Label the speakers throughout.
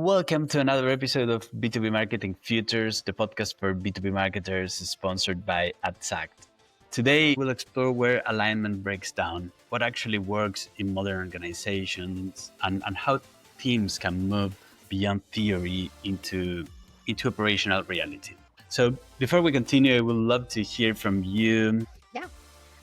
Speaker 1: Welcome to another episode of B2B Marketing Futures, the podcast for B2B marketers sponsored by Adsact. Today, we'll explore where alignment breaks down, what actually works in modern organizations, and how teams can move beyond theory into operational reality. So before we continue, I would love to hear from you.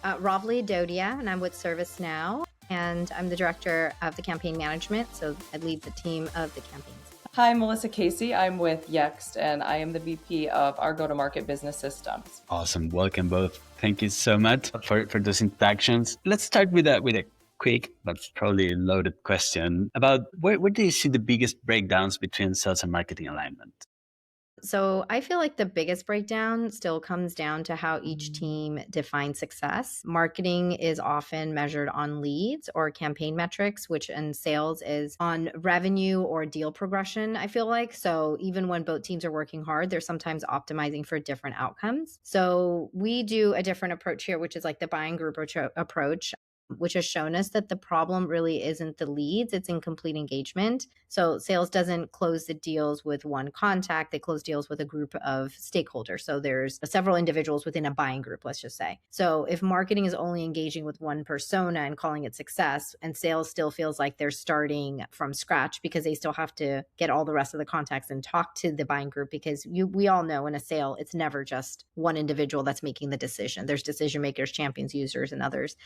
Speaker 2: Ravali, Dodia, and I'm with ServiceNow, and I'm the director of the campaign management, so I lead the team of the campaigns.
Speaker 3: Hi, Melissa Casey. I'm with Yext, and I am the VP of our go-to-market business systems.
Speaker 1: Awesome. Welcome both. Thank you so much for those introductions. Let's start with a quick, but probably loaded question about where do you see the biggest breakdowns between sales and marketing alignment?
Speaker 2: So I feel like the biggest breakdown still comes down to how each team defines success. Marketing is often measured on leads or campaign metrics, which in sales is on revenue or deal progression, I feel like. So even when both teams are working hard, they're sometimes optimizing for different outcomes. So we do a different approach here, which is like the buying group approach, which has shown us that the problem really isn't the leads, it's incomplete engagement. So sales doesn't close the deals with one contact, they close deals with a group of stakeholders. So there's several individuals within a buying group, let's just say. So if marketing is only engaging with one persona and calling it success, and sales still feels like they're starting from scratch because they still have to get all the rest of the contacts and talk to the buying group, because we all know in a sale, it's never just one individual that's making the decision. There's decision makers, champions, users, and others.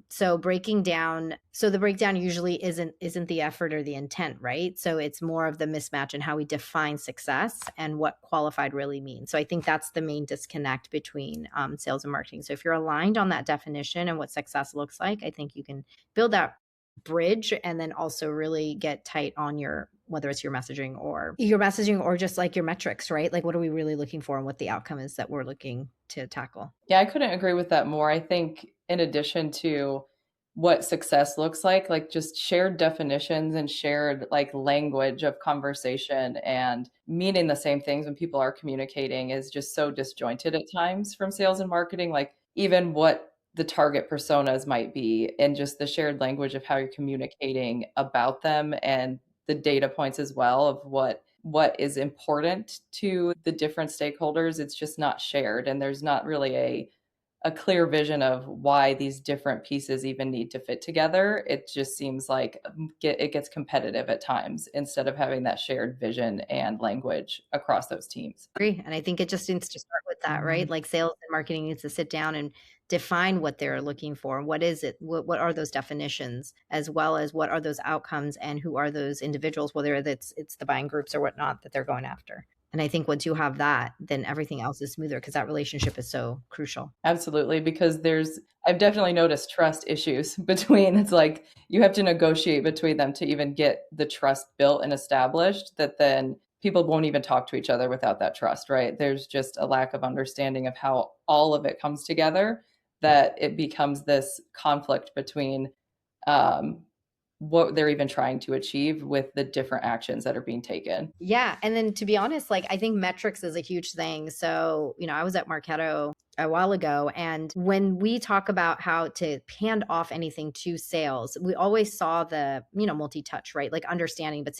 Speaker 2: So the breakdown usually isn't the effort or the intent, right? So it's more of the mismatch in how we define success and what qualified really means. So I think that's the main disconnect between sales and marketing. So if you're aligned on that definition and what success looks like, I think you can build that bridge and then also really get tight on whether it's your messaging or just like your metrics, right? Like what are we really looking for and what the outcome is that we're looking to tackle.
Speaker 3: Yeah, I couldn't agree with that more. I think in addition to what success looks like just shared definitions and shared like language of conversation and meaning the same things when people are communicating is just so disjointed at times from sales and marketing, like even what the target personas might be and just the shared language of how you're communicating about them and the data points as well of what is important to the different stakeholders. It's just not shared, and there's not really a clear vision of why these different pieces even need to fit together. It just seems like it gets competitive at times instead of having that shared vision and language across those teams.
Speaker 2: I agree. And I think it just needs to start with that, right? Like sales and marketing needs to sit down and define what they're looking for. What is it? What are those definitions, as well as what are those outcomes and who are those individuals, whether it's the buying groups or whatnot that they're going after. And I think once you have that, then everything else is smoother because that relationship is so crucial.
Speaker 3: Absolutely, because I've definitely noticed trust issues between, it's like you have to negotiate between them to even get the trust built and established, that then people won't even talk to each other without that trust, right? There's just a lack of understanding of how all of it comes together, that it becomes this conflict between what they're even trying to achieve with the different actions that are being taken.
Speaker 2: Yeah. And then to be honest, like I think metrics is a huge thing. So, I was at Marketo a while ago, and when we talk about how to hand off anything to sales, we always saw the, multi-touch, right? Like understanding, but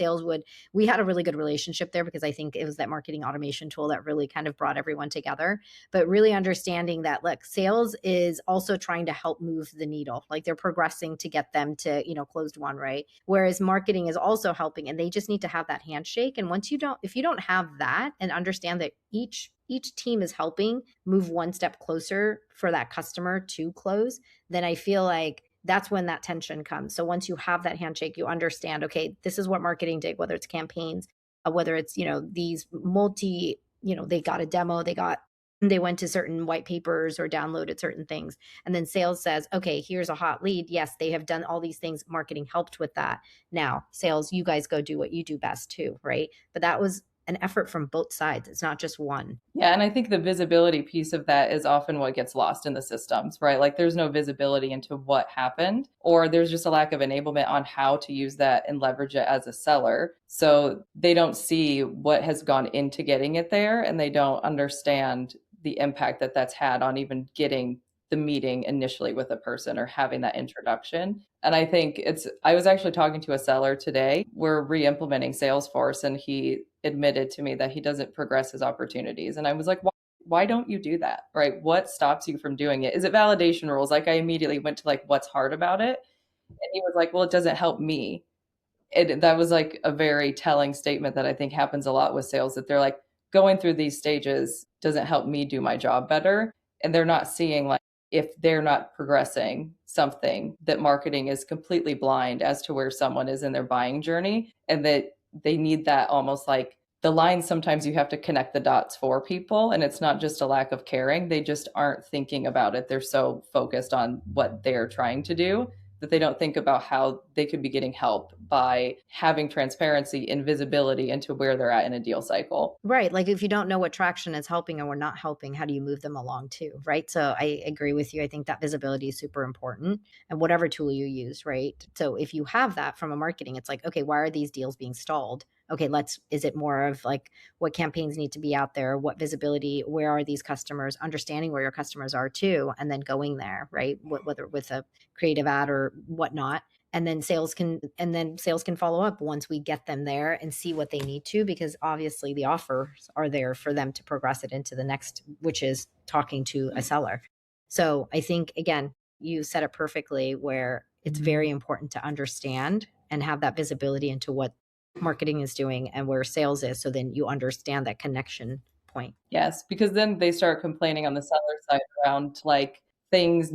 Speaker 2: we had a really good relationship there because I think it was that marketing automation tool that really kind of brought everyone together, but really understanding that, look, sales is also trying to help move the needle. Like they're progressing to get them to, closed one, right? Whereas marketing is also helping, and they just need to have that handshake. And if you don't have that and understand that each team is helping move one step closer for that customer to close, then I feel like that's when that tension comes. So once you have that handshake, you understand, okay, this is what marketing did, whether it's campaigns, whether it's, these they got a demo, they went to certain white papers or downloaded certain things. And then sales says, okay, here's a hot lead. Yes, they have done all these things. Marketing helped with that. Now, sales, you guys go do what you do best too, right? But that was an effort from both sides. It's not just one.
Speaker 3: Yeah. And I think the visibility piece of that is often what gets lost in the systems, right? Like there's no visibility into what happened, or there's just a lack of enablement on how to use that and leverage it as a seller. So they don't see what has gone into getting it there, and they don't understand the impact that that's had on even getting the meeting initially with a person or having that introduction. And I think I was actually talking to a seller today. We're re-implementing Salesforce, and he admitted to me that he doesn't progress his opportunities. And I was like, why don't you do that? Right? What stops you from doing it? Is it validation rules? Like, I immediately went to like, what's hard about it? And he was like, well, it doesn't help me. That was like a very telling statement that I think happens a lot with sales, that they're like, going through these stages doesn't help me do my job better. And they're not seeing, like, if they're not progressing something, that marketing is completely blind as to where someone is in their buying journey, and that they need that, almost like the line. Sometimes you have to connect the dots for people, and it's not just a lack of caring. They just aren't thinking about it. They're so focused on what they're trying to do that they don't think about how they could be getting help by having transparency and visibility into where they're at in a deal cycle.
Speaker 2: Right. Like if you don't know what traction is helping or not helping, how do you move them along too? Right. So I agree with you. I think that visibility is super important, and whatever tool you use. Right. So if you have that from a marketing, it's like, okay, why are these deals being stalled? Okay, is it more of like what campaigns need to be out there? What visibility, where are these customers, understanding where your customers are too, and then going there, right? Whether with a creative ad or whatnot. And then sales can follow up once we get them there and see what they need to, because obviously the offers are there for them to progress it into the next, which is talking to a seller. So I think, again, you said it perfectly, where it's very important to understand and have that visibility into what marketing is doing and where sales is, so then you understand that connection point.
Speaker 3: Yes, because then they start complaining on the seller side around like things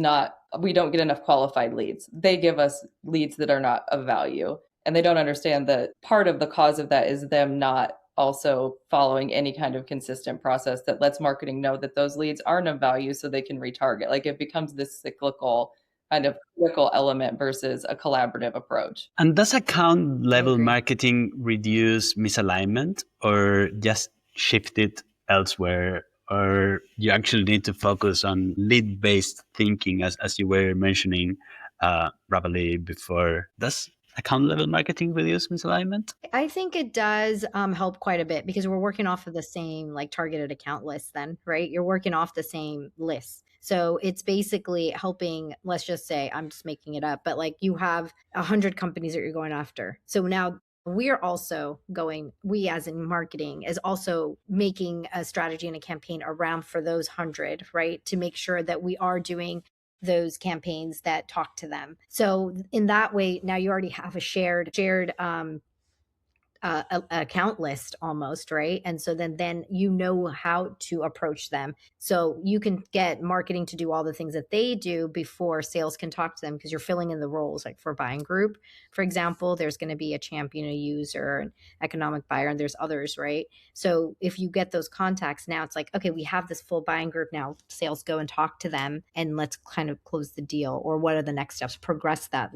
Speaker 3: we don't get enough qualified leads. They give us leads that are not of value, and they don't understand that part of the cause of that is them not also following any kind of consistent process that lets marketing know that those leads aren't of value, so they can retarget. Like, it becomes this cyclical kind of critical element versus a collaborative approach.
Speaker 1: And does account level
Speaker 2: agree.
Speaker 1: marketing reduce misalignment or just shift it elsewhere? Or you actually need to focus on lead-based thinking, as you were mentioning, Ravali, before. Does account level marketing reduce misalignment?
Speaker 2: I think it does help quite a bit, because we're working off of the same like targeted account list then, right? You're working off the same lists. So it's basically helping, let's just say, I'm just making it up, but like you have 100 companies that you're going after. So now we as in marketing is also making a strategy and a campaign around for those 100, right? To make sure that we are doing those campaigns that talk to them. So in that way, now you already have a shared account list almost, right? And so then you know how to approach them. So you can get marketing to do all the things that they do before sales can talk to them, because you're filling in the roles. Like for buying group, for example, there's going to be a champion, a user, an economic buyer, and there's others, right? So if you get those contacts, now it's like, okay, we have this full buying group now. Sales, go and talk to them and let's kind of close the deal. Or what are the next steps? Progress that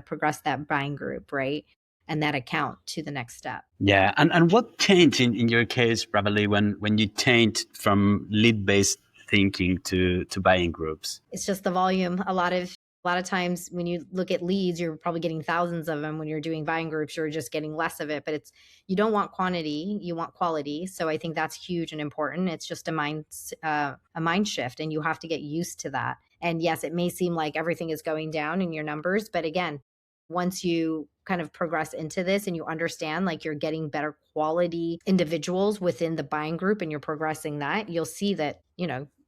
Speaker 2: progress that buying group, right? And that account to the next step.
Speaker 1: Yeah. And what changed in your case, probably, when you changed from lead-based thinking to buying groups?
Speaker 2: It's just the volume. A lot of times when you look at leads, you're probably getting thousands of them. When you're doing buying groups, you're just getting less of it. But you don't want quantity, you want quality. So I think that's huge and important. It's just a mind shift, and you have to get used to that. And yes, it may seem like everything is going down in your numbers, but again, once you kind of progress into this and you understand, like, you're getting better quality individuals within the buying group and you're progressing that, you'll see that,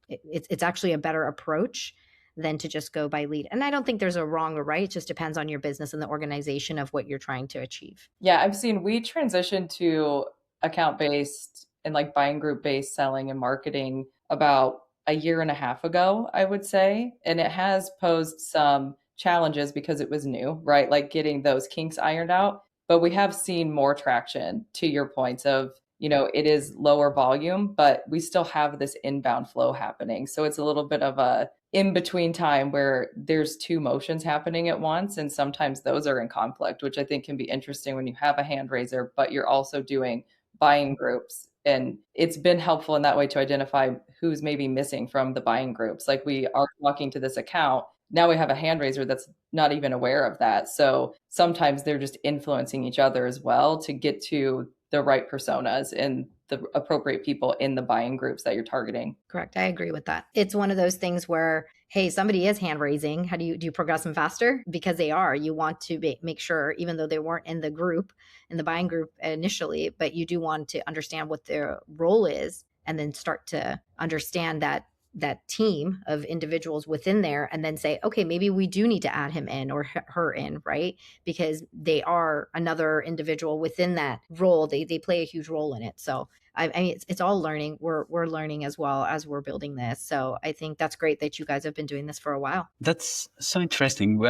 Speaker 2: it's actually a better approach than to just go by lead. And I don't think there's a wrong or right. It just depends on your business and the organization of what you're trying to achieve.
Speaker 3: Yeah, I've seen we transitioned to account-based and like buying group-based selling and marketing about a year and a half ago, I would say. And it has posed some challenges because it was new, right? Like getting those kinks ironed out. But we have seen more traction, to your points of, it is lower volume, but we still have this inbound flow happening. So it's a little bit of a in-between time where there's two motions happening at once. And sometimes those are in conflict, which I think can be interesting when you have a hand raiser, but you're also doing buying groups. And it's been helpful in that way to identify who's maybe missing from the buying groups. Like, we are talking to this account. Now we have a hand raiser that's not even aware of that. So sometimes they're just influencing each other as well to get to the right personas in the appropriate people in the buying groups that you're targeting.
Speaker 2: Correct. I agree with that. It's one of those things where, hey, somebody is hand raising. How do you progress them faster? Because they are. You want to make sure, even though they weren't in the group, in the buying group initially, but you do want to understand what their role is and then start to understand that team of individuals within there and then say, okay, maybe we do need to add him in or her in, right? Because they are another individual within that role. They play a huge role in it. So I mean, it's all learning. We're learning as well as we're building this. So I think that's great that you guys have been doing this for a while.
Speaker 1: That's so interesting.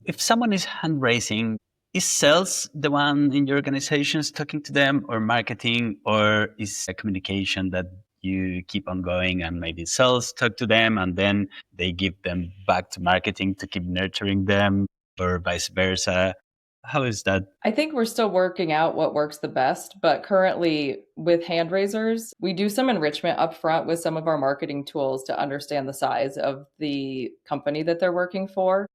Speaker 1: If someone is hand raising, is sales the one in your organizations talking to them, or marketing, or is a communication that you keep on going and maybe sales talk to them and then they give them back to marketing to keep nurturing them, or vice versa? How is that?
Speaker 3: I think we're still working out what works the best, but currently with hand raisers, we do some enrichment up front with some of our marketing tools to understand the size of the company that they're working for.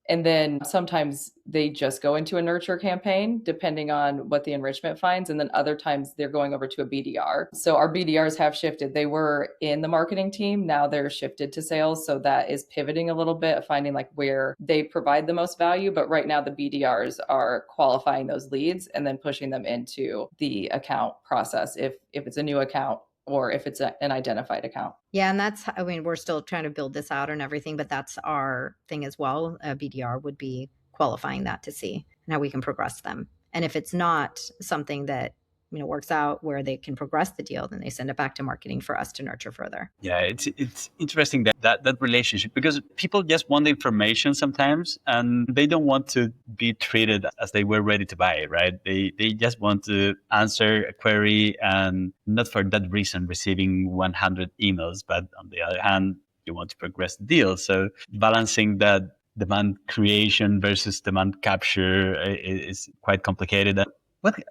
Speaker 3: And then sometimes they just go into a nurture campaign, depending on what the enrichment finds. And then other times they're going over to a BDR. So our BDRs have shifted. They were in the marketing team. Now they're shifted to sales. So that is pivoting a little bit, finding like where they provide the most value. But right now the BDRs are qualifying those leads and then pushing them into the account process if it's a new account or if it's an identified account.
Speaker 2: Yeah. And that's, I mean, we're still trying to build this out and everything, but that's our thing as well. BDR would be qualifying that to see how we can progress them. And if it's not something that, works out where they can progress the deal, then they send it back to marketing for us to nurture further.
Speaker 1: Yeah, it's interesting that relationship, because people just want the information sometimes and they don't want to be treated as they were ready to buy, right? They just want to answer a query, and not for that reason receiving 100 emails, but on the other hand, you want to progress the deal. So balancing that demand creation versus demand capture is quite complicated.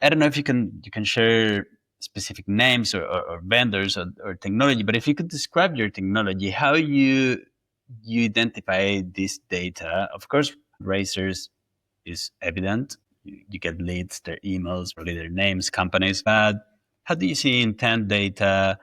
Speaker 1: I don't know if you can share specific names or vendors or technology, but if you could describe your technology, how you identify this data. Of course, racers is evident. You get leads, their emails, probably their names, companies. But how do you see intent data?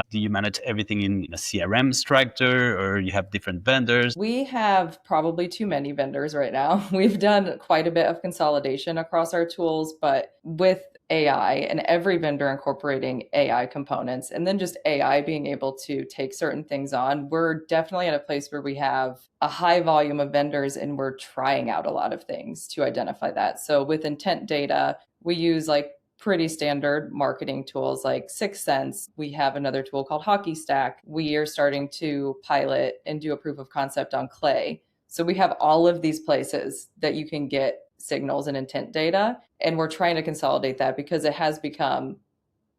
Speaker 1: Do you manage everything in a CRM structure, or you have different vendors?
Speaker 3: We have probably too many vendors right now. We've done quite a bit of consolidation across our tools, but with AI and every vendor incorporating AI components, and then just AI being able to take certain things on, we're definitely at a place where we have a high volume of vendors and we're trying out a lot of things to identify that. So with intent data, we use like pretty standard marketing tools like 6 Sense. We have another tool called Hockey Stack. We are starting to pilot and do a proof of concept on Clay. So we have all of these places that you can get signals and intent data. And we're trying to consolidate that because it has become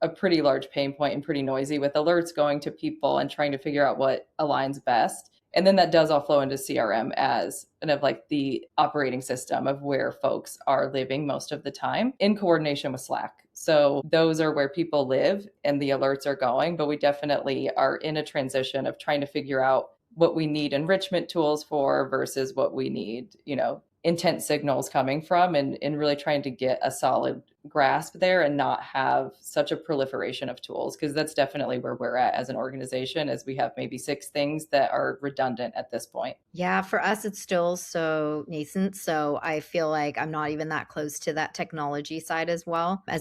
Speaker 3: a pretty large pain point and pretty noisy with alerts going to people and trying to figure out what aligns best. And then that does all flow into CRM as kind of like the operating system of where folks are living most of the time in coordination with Slack. So those are where people live and the alerts are going, but we definitely are in a transition of trying to figure out what we need enrichment tools for versus what we need, intent signals coming from, and really trying to get a solid grasp there and not have such a proliferation of tools, because that's definitely where we're at as an organization, as we have maybe 6 things that are redundant at this point.
Speaker 2: Yeah, for us, it's still so nascent. So I feel like I'm not even that close to that technology side as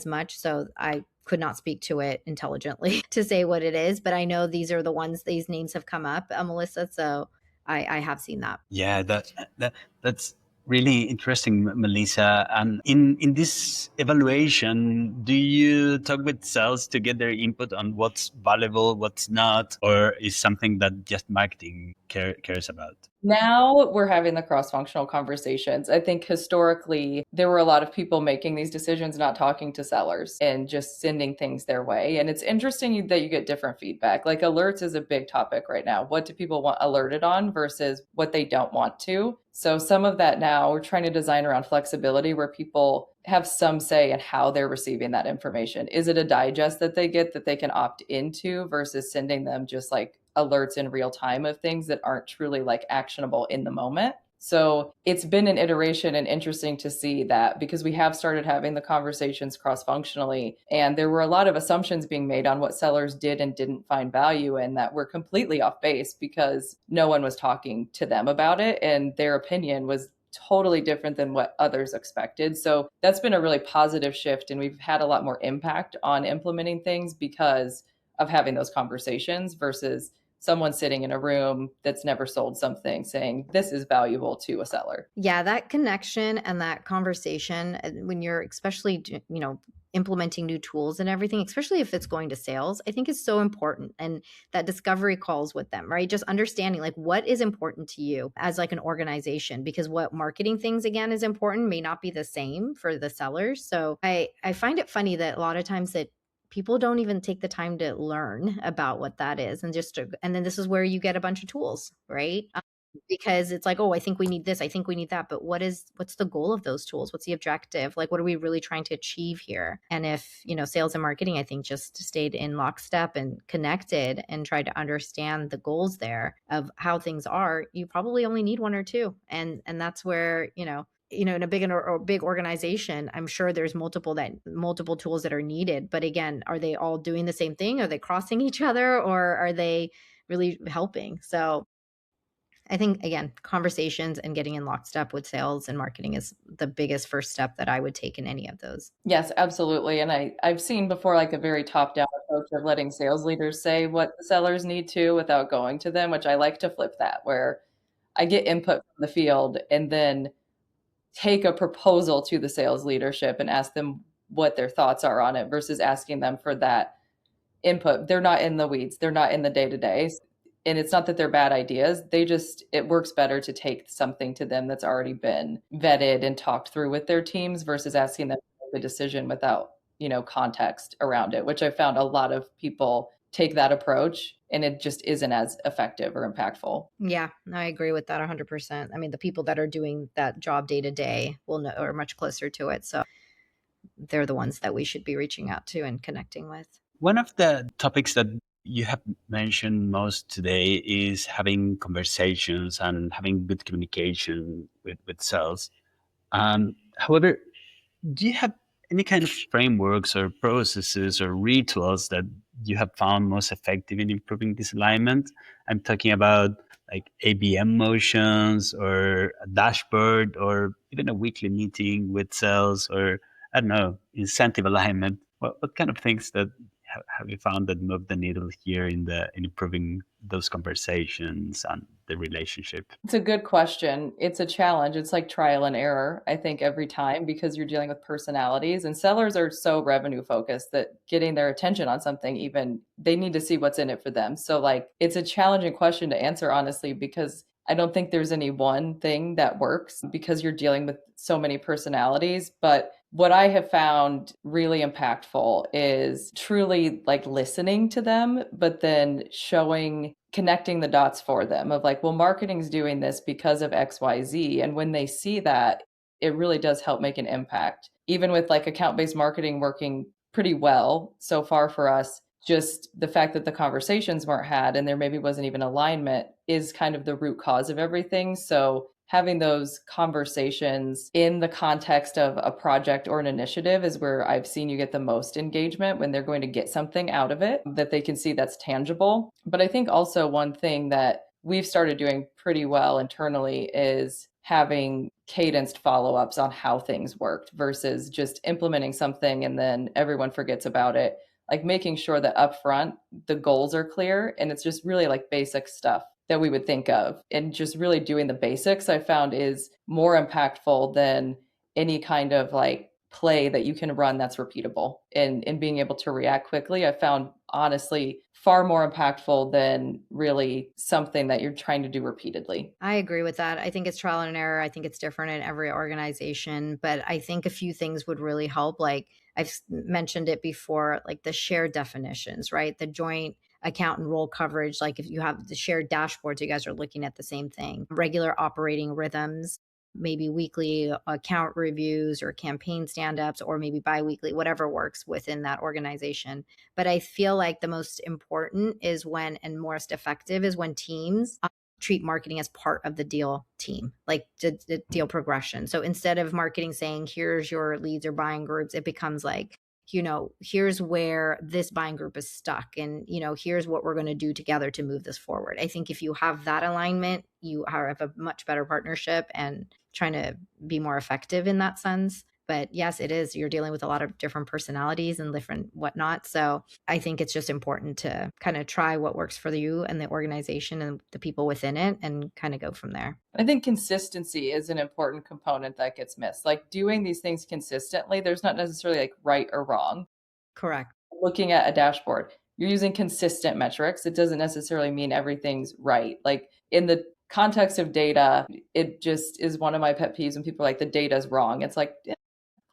Speaker 2: much. So I could not speak to it intelligently to say what it is, but I know these are the ones, these names have come up, Melissa. So I have seen that.
Speaker 1: Yeah, that's really interesting, Melissa. And in this evaluation, do you talk with sales to get their input on what's valuable, what's not, or is something that just marketing cares about?
Speaker 3: Now we're having the cross-functional conversations. I think historically, there were a lot of people making these decisions, not talking to sellers and just sending things their way. And it's interesting that you get different feedback. Like alerts is a big topic right now. What do people want alerted on versus what they don't want to? So some of that now we're trying to design around flexibility where people have some say in how they're receiving that information. Is it a digest that they get that they can opt into versus sending them just like alerts in real time of things that aren't truly like actionable in the moment? So it's been an iteration and interesting to see that, because we have started having the conversations cross-functionally, and there were a lot of assumptions being made on what sellers did and didn't find value in that were completely off base because no one was talking to them about it and their opinion was totally different than what others expected. So that's been a really positive shift, and we've had a lot more impact on implementing things because of having those conversations versus someone sitting in a room that's never sold something saying this is valuable to a seller.
Speaker 2: Yeah, that connection and that conversation, when you're especially, implementing new tools and everything, especially if it's going to sales, I think is so important. And that discovery calls with them, right? Just understanding like what is important to you as like an organization, because what marketing things again is important may not be the same for the sellers. So I find it funny that a lot of times that people don't even take the time to learn about what that is, and then this is where you get a bunch of tools, right? Because it's like, oh, I think we need this, I think we need that, but what's the goal of those tools? What's the objective? Like, what are we really trying to achieve here? And if sales and marketing, I think, just stayed in lockstep and connected and tried to understand the goals there of how things are, you probably only need one or two, and that's where in a big organization, I'm sure there's multiple tools that are needed. But again, are they all doing the same thing? Are they crossing each other, or are they really helping? So I think, again, conversations and getting in lockstep with sales and marketing is the biggest first step that I would take in any of those.
Speaker 3: Yes, absolutely. And I've seen before like a very top-down approach of letting sales leaders say what the sellers need to without going to them, which I like to flip that, where I get input from the field and then take a proposal to the sales leadership and ask them what their thoughts are on it versus asking them for that input. They're not in the weeds. They're not in the day-to-day. And it's not that they're bad ideas. It works better to take something to them that's already been vetted and talked through with their teams versus asking them to make a decision without, context around it, which I found a lot of people take that approach and it just isn't as effective or impactful.
Speaker 2: Yeah, I agree with that 100%. I mean, the people that are doing that job day to day will know, are much closer to it. So they're the ones that we should be reaching out to and connecting with.
Speaker 1: One of the topics that you have mentioned most today is having conversations and having good communication with sales. However, do you have any kind of frameworks or processes or rituals that you have found most effective in improving this alignment? I'm talking about like ABM motions or a dashboard or even a weekly meeting with sales or I don't know, incentive alignment. What kind of things that have you found that move the needle here in improving those conversations and the relationship?
Speaker 3: It's a good question. It's a challenge. It's like trial and error, I think, every time because you're dealing with personalities and sellers are so revenue focused that getting their attention on something, even they need to see what's in it for them. So, like, it's a challenging question to answer, honestly, because I don't think there's any one thing that works because you're dealing with so many personalities. But what I have found really impactful is truly like listening to them, but then connecting the dots for them of like, well, marketing's doing this because of XYZ. And when they see that, it really does help make an impact. Even with like account-based marketing working pretty well so far for us, just the fact that the conversations weren't had and there maybe wasn't even alignment is kind of the root cause of everything. So having those conversations in the context of a project or an initiative is where I've seen you get the most engagement when they're going to get something out of it that they can see that's tangible. But I think also one thing that we've started doing pretty well internally is having cadenced follow-ups on how things worked versus just implementing something and then everyone forgets about it. Like making sure that upfront the goals are clear and it's just really like basic stuff that we would think of. And just really doing the basics I found is more impactful than any kind of like play that you can run that's repeatable. And being able to react quickly, I found honestly far more impactful than really something that you're trying to do repeatedly.
Speaker 2: I agree with that. I think it's trial and error. I think it's different in every organization, but I think a few things would really help. Like I've mentioned it before, like the shared definitions, right? The joint account and role coverage. Like if you have the shared dashboards, you guys are looking at the same thing. Regular operating rhythms, maybe weekly account reviews or campaign stand-ups, or maybe bi-weekly, whatever works within that organization. But I feel like the most important is when, and most effective is when teams treat marketing as part of the deal team, like the deal progression. So instead of marketing saying, here's your leads or buying groups, it becomes like, here's where this buying group is stuck, and, here's what we're going to do together to move this forward. I think if you have that alignment, you have a much better partnership and trying to be more effective in that sense. But yes, it is. You're dealing with a lot of different personalities and different whatnot. So I think it's just important to kind of try what works for you and the organization and the people within it and kind of go from there.
Speaker 3: I think consistency is an important component that gets missed. Like doing these things consistently, there's not necessarily like right or wrong.
Speaker 2: Correct.
Speaker 3: Looking at a dashboard, you're using consistent metrics. It doesn't necessarily mean everything's right. Like in the context of data, it just is one of my pet peeves when people are like, the data's wrong. It's like,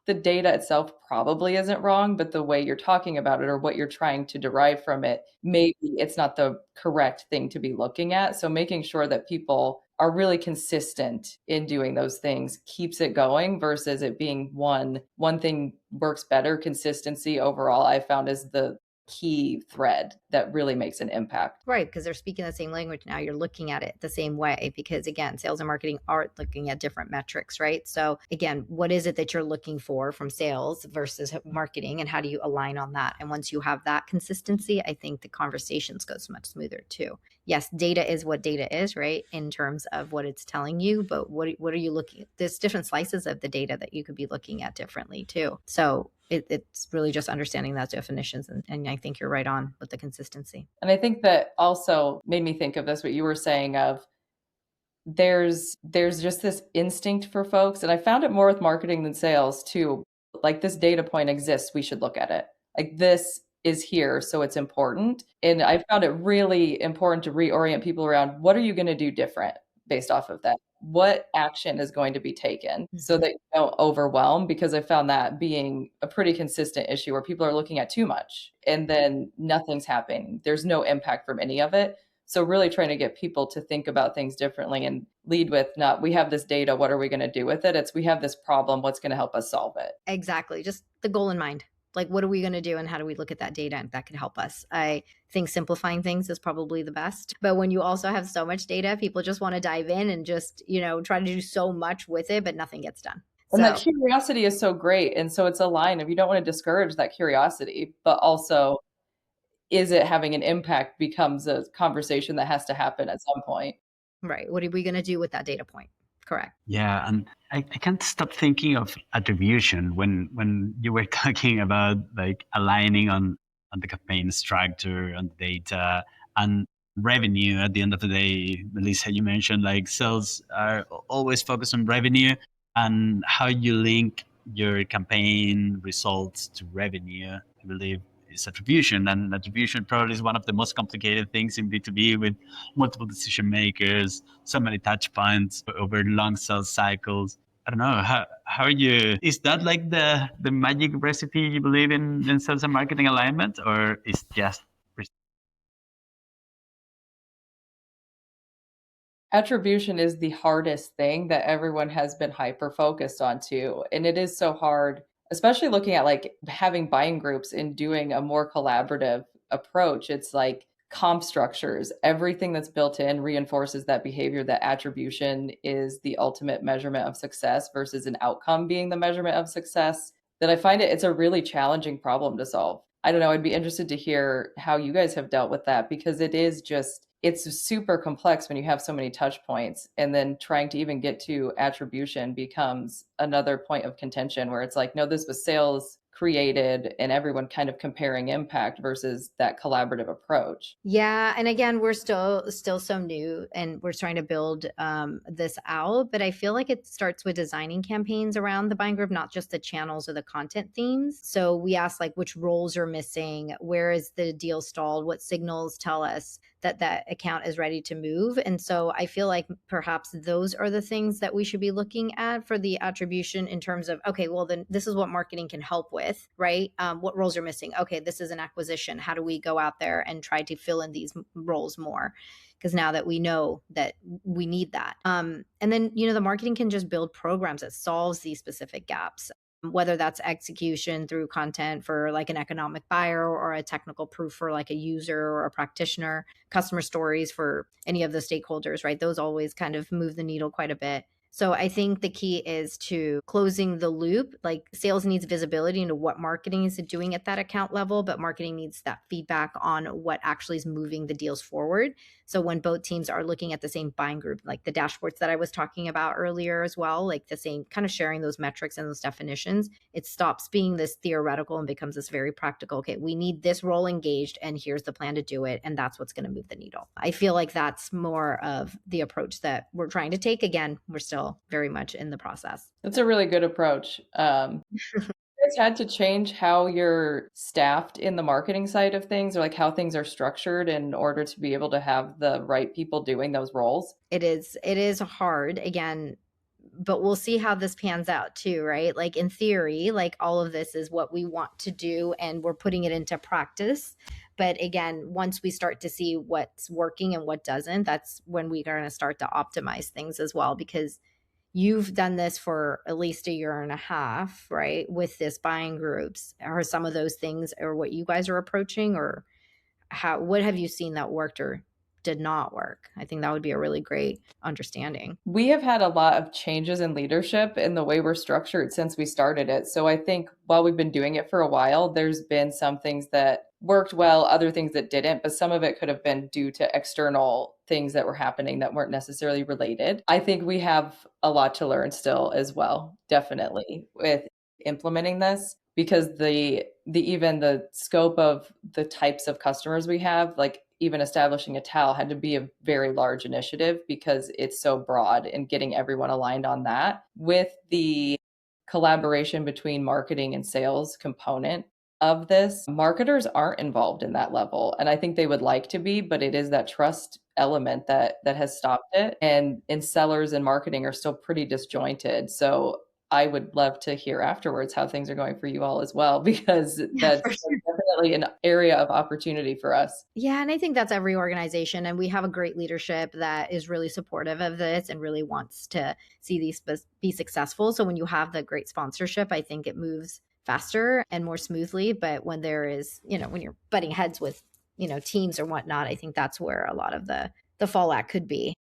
Speaker 3: the data itself probably isn't wrong, but the way you're talking about it or what you're trying to derive from it, maybe it's not the correct thing to be looking at. So making sure that people are really consistent in doing those things keeps it going versus it being one thing works better. Consistency overall, I found, is the key thread that really makes an impact.
Speaker 2: Right, because they're speaking the same language now. You're looking at it the same way because, again, sales and marketing are looking at different metrics, right? So again, what is it that you're looking for from sales versus marketing, and how do you align on that? And once you have that consistency, I think the conversations go so much smoother too. Yes, data is what data is, right, in terms of what it's telling you, but what are you looking at? There's different slices of the data that you could be looking at differently too. So it's really just understanding those definitions. And I think you're right on with the consistency.
Speaker 3: And I think that also made me think of this, what you were saying of there's just this instinct for folks. And I found it more with marketing than sales too. Like this data point exists, we should look at it. Like this is here, so it's important. And I found it really important to reorient people around what are you going to do different based off of that? What action is going to be taken so that you don't overwhelm? Because I found that being a pretty consistent issue where people are looking at too much and then nothing's happening. There's no impact from any of it. So really trying to get people to think about things differently and lead with not, we have this data, what are we going to do with it? It's, we have this problem, what's going to help us solve it?
Speaker 2: Exactly. Just the goal in mind. Like, what are we going to do and how do we look at that data and that could help us? I think simplifying things is probably the best. But when you also have so much data, people just want to dive in and just, try to do so much with it, but nothing gets done.
Speaker 3: And that curiosity is so great. And so it's a line of, you don't want to discourage that curiosity, but also, is it having an impact becomes a conversation that has to happen at some point.
Speaker 2: Right. What are we going to do with that data point? Correct.
Speaker 1: Yeah, and I can't stop thinking of attribution when you were talking about like aligning on the campaign structure, on the data, and revenue. At the end of the day, Melissa, you mentioned like sales are always focused on revenue, and how you link your campaign results to revenue, I believe, is attribution. And attribution probably is one of the most complicated things in B2B, with multiple decision makers, so many touch points over long sales cycles. I don't know, how are you, is that like the magic recipe you believe in sales and marketing alignment, or is just
Speaker 3: Attribution is the hardest thing that everyone has been hyper focused on too. And it is so hard, especially looking at like having buying groups and doing a more collaborative approach. It's like comp structures, everything that's built in reinforces that behavior, that attribution is the ultimate measurement of success versus an outcome being the measurement of success. That I find it's a really challenging problem to solve. I don't know, I'd be interested to hear how you guys have dealt with that, because it is just, it's super complex when you have so many touch points, and then trying to even get to attribution becomes another point of contention where it's like, no, this was sales created, and everyone kind of comparing impact versus that collaborative approach.
Speaker 2: Yeah. And again, we're still so new and we're trying to build this out, but I feel like it starts with designing campaigns around the buying group, not just the channels or the content themes. So we ask like which roles are missing, where is the deal stalled, what signals tell us that that account is ready to move. And so I feel like perhaps those are the things that we should be looking at for the attribution, in terms of, okay, well, then this is what marketing can help with, right? What roles are missing? Okay, this is an acquisition. How do we go out there and try to fill in these roles more? Because now that we know that we need that. And then, the marketing can just build programs that solves these specific gaps. whether that's execution through content for like an economic buyer or a technical proof for like a user or a practitioner, customer stories for any of the stakeholders, right? Those always kind of move the needle quite a bit. So I think the key is to closing the loop. Like sales needs visibility into what marketing is doing at that account level, but marketing needs that feedback on what actually is moving the deals forward. So when both teams are looking at the same buying group, like the dashboards that I was talking about earlier as well, like the same kind of sharing those metrics and those definitions, it stops being this theoretical and becomes this very practical. Okay, we need this role engaged and here's the plan to do it. And that's what's going to move the needle. I feel like that's more of the approach that we're trying to take. Again, we're still very much in the process.
Speaker 3: That's a really good approach. You guys had to change how you're staffed in the marketing side of things, or like how things are structured in order to be able to have the right people doing those roles?
Speaker 2: It is hard, again, but we'll see how this pans out too, right? Like in theory, like all of this is what we want to do and we're putting it into practice. But again, once we start to see what's working and what doesn't, that's when we're going to start to optimize things as well, because you've done this for at least a year and a half, right? With this buying groups. Are some of those things or what you guys are approaching, or what have you seen that worked or did not work? I think that would be a really great understanding.
Speaker 3: We have had a lot of changes in leadership in the way we're structured since we started it. So I think while we've been doing it for a while, there's been some things that worked well, other things that didn't, but some of it could have been due to external things that were happening that weren't necessarily related. I think we have a lot to learn still as well, definitely, with implementing this, because the even the scope of the types of customers we have, like even establishing a TAL had to be a very large initiative because it's so broad, and getting everyone aligned on that with the collaboration between marketing and sales component of this. Marketers aren't involved in that level, and I think they would like to be, but it is that trust element that has stopped it. And sellers and marketing are still pretty disjointed. So I would love to hear afterwards how things are going for you all as well, because that's definitely an area of opportunity for us.
Speaker 2: Yeah, and I think that's every organization. And we have a great leadership that is really supportive of this and really wants to see these be successful. So when you have the great sponsorship, I think it moves faster and more smoothly. But when there is, when you're butting heads with, teams or whatnot, I think that's where a lot of the fallout could be.